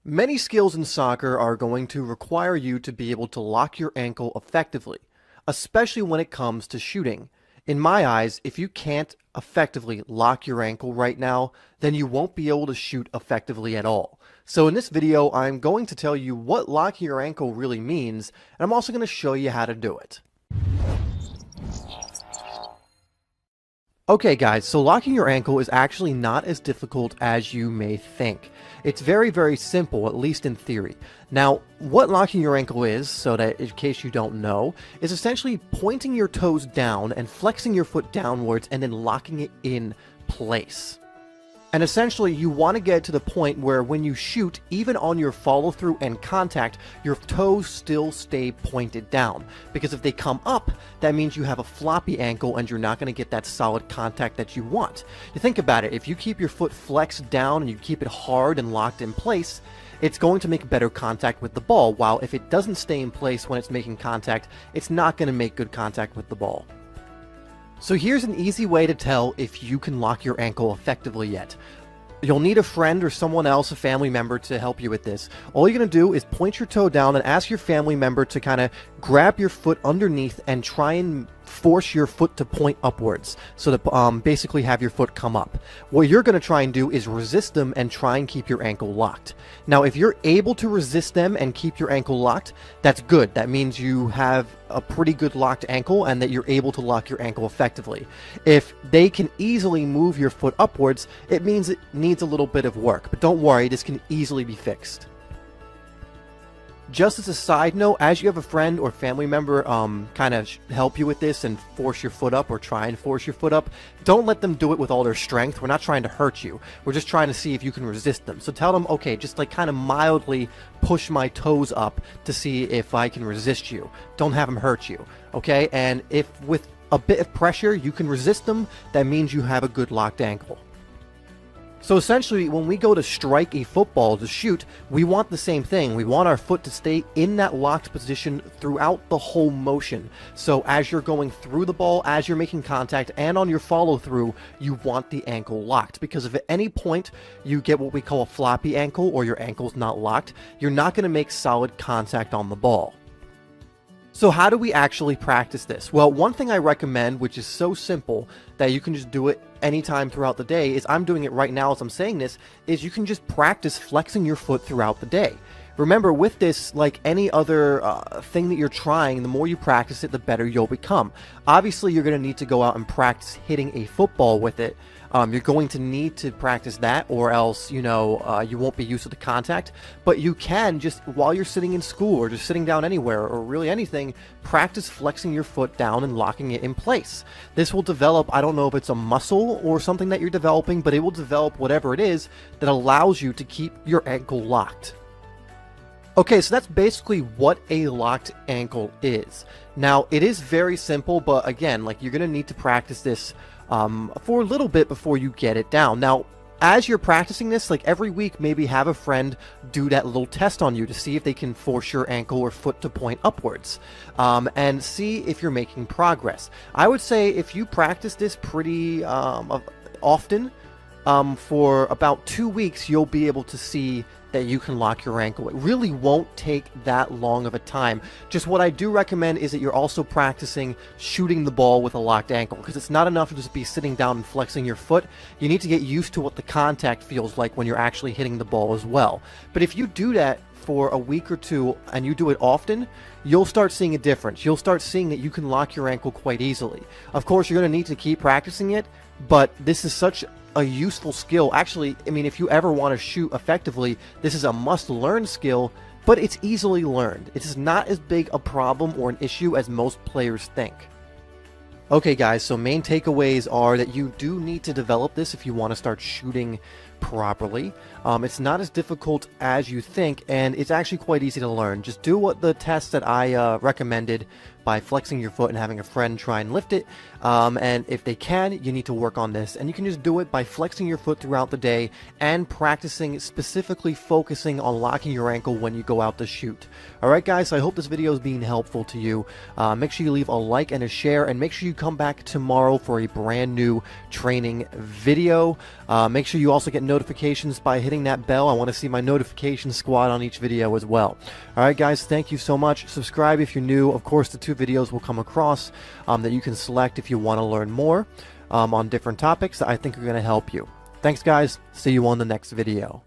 Many skills in soccer are going to require you to be able to lock your ankle effectively, especially when it comes to shooting. In my eyes, if you can't effectively lock your ankle right now, then you won't be able to shoot effectively at all. So in this video, I'm going to tell you what locking your ankle really means, and I'm also going to show you how to do it. Okay guys, so locking your ankle is actually not as difficult as you may think. It's very, very simple, at least in theory. Now, what locking your ankle is, so that in case you don't know, is essentially pointing your toes down and flexing your foot downwards and then locking it in place. And essentially, you want to get to the point where when you shoot, even on your follow-through and contact, your toes still stay pointed down. Because if they come up, that means you have a floppy ankle and you're not going to get that solid contact that you want. You think about it, if you keep your foot flexed down and you keep it hard and locked in place, it's going to make better contact with the ball, while if it doesn't stay in place when it's making contact, it's not going to make good contact with the ball. So here's an easy way to tell if you can lock your ankle effectively yet. You'll need a friend or someone else, a family member, to help you with this. All you're going to do is point your toe down and ask your family member to kind of grab your foot underneath and try and force your foot to point upwards, so that basically have your foot come up. What you're going to try and do is resist them and try and keep your ankle locked. Now, if you're able to resist them and keep your ankle locked, that's good. That means you have a pretty good locked ankle and that you're able to lock your ankle effectively. If they can easily move your foot upwards, it means it needs a little bit of work, but don't worry, this can easily be fixed. Just as a side note, as you have a friend or family member kind of help you with this and force your foot up or try and force your foot up, don't let them do it with all their strength. We're not trying to hurt you. We're just trying to see if you can resist them. So tell them, okay, just like kind of mildly push my toes up to see if I can resist you. Don't have them hurt you, okay? And if with a bit of pressure you can resist them, that means you have a good locked ankle. So essentially, when we go to strike a football to shoot, we want the same thing. We want our foot to stay in that locked position throughout the whole motion. So as you're going through the ball, as you're making contact, and on your follow-through, you want the ankle locked. Because if at any point you get what we call a floppy ankle, or your ankle's not locked, you're not going to make solid contact on the ball. So how do we actually practice this? Well, one thing I recommend, which is so simple that you can just do it anytime throughout the day, is I'm doing it right now as I'm saying this, is you can just practice flexing your foot throughout the day. Remember, with this, like any other thing that you're trying, the more you practice it, the better you'll become. Obviously, you're going to need to go out and practice hitting a football with it. You're going to need to practice that, or else, you know, you won't be used to the contact. But you can, just while you're sitting in school or just sitting down anywhere or really anything, practice flexing your foot down and locking it in place. This will develop, I don't know if it's a muscle or something that you're developing, but it will develop whatever it is that allows you to keep your ankle locked. Okay, so that's basically what a locked ankle is. Now, it is very simple, but again, like, you're going to need to practice this for a little bit before you get it down. Now, as you're practicing this, like every week, maybe have a friend do that little test on you to see if they can force your ankle or foot to point upwards, and see if you're making progress. I would say if you practice this pretty often, for about 2 weeks, you'll be able to see that you can lock your ankle. It really won't take that long of a time. Just what I do recommend is that you're also practicing shooting the ball with a locked ankle, because it's not enough to just be sitting down and flexing your foot. You need to get used to what the contact feels like when you're actually hitting the ball as well. But if you do that for a week or two and you do it often, you'll start seeing a difference. You'll start seeing that you can lock your ankle quite easily. Of course, you're going to need to keep practicing it, but this is such a useful skill. Actually, I mean, if you ever want to shoot effectively, this is a must-learn skill, but it's easily learned. It is not as big a problem or an issue as most players think. Okay guys, so main takeaways are that you do need to develop this if you want to start shooting properly. It's not as difficult as you think, and it's actually quite easy to learn. Just do what the test that I recommended by flexing your foot and having a friend try and lift it. And if they can, you need to work on this. And you can just do it by flexing your foot throughout the day and practicing, specifically focusing on locking your ankle when you go out to shoot. Alright guys, so I hope this video is being helpful to you. Make sure you leave a like and a share, and make sure you come back tomorrow for a brand new training video. Make sure you also get notifications by hitting hitting that bell. I want to see my notification squad on each video as well. Alright guys, thank you so much. Subscribe if you're new. Of course, the 2 videos will come across that you can select if you want to learn more on different topics that I think are going to help you. Thanks guys. See you on the next video.